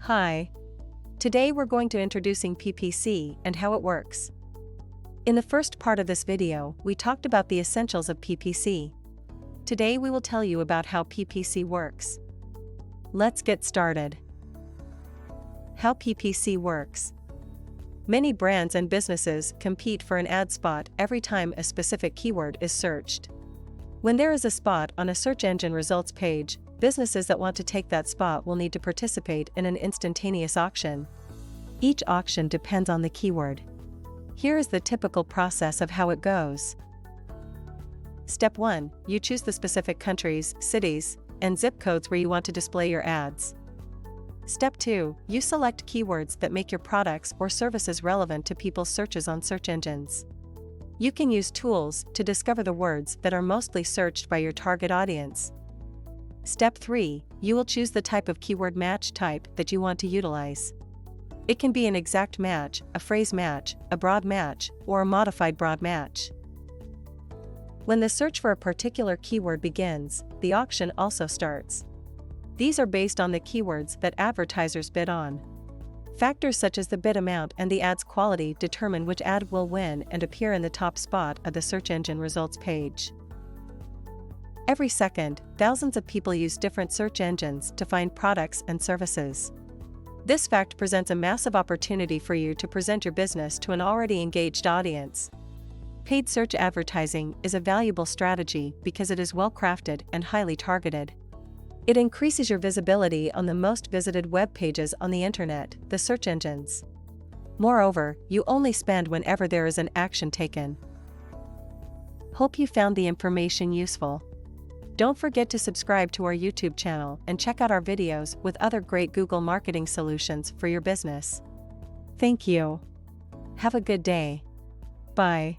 Hi. Today we're going to introducing PPC and how it works. In the first part of this video, we talked about the essentials of PPC. Today we will tell you about how PPC works. Let's get started. How PPC works. Many brands and businesses compete for an ad spot every time a specific keyword is searched. When there is a spot on a search engine results page, businesses that want to take that spot will need to participate in an instantaneous auction. Each auction depends on the keyword. Here is the typical process of how it goes. Step 1. You choose the specific countries, cities, and zip codes where you want to display your ads. Step 2. You select keywords that make your products or services relevant to people's searches on search engines. You can use tools to discover the words that are mostly searched by your target audience. Step 3. You will choose the type of keyword match type that you want to utilize. It can be an exact match, a phrase match, a broad match, or a modified broad match. When the search for a particular keyword begins, the auction also starts. These are based on the keywords that advertisers bid on. Factors such as the bid amount and the ad's quality determine which ad will win and appear in the top spot of the search engine results page. Every second, thousands of people use different search engines to find products and services. This fact presents a massive opportunity for you to present your business to an already engaged audience. Paid search advertising is a valuable strategy because it is well crafted and highly targeted. It increases your visibility on the most visited web pages on the internet, the search engines. Moreover, you only spend whenever there is an action taken. Hope you found the information useful. Don't forget to subscribe to our YouTube channel and check out our videos with other great Google marketing solutions for your business. Thank you. Have a good day. Bye.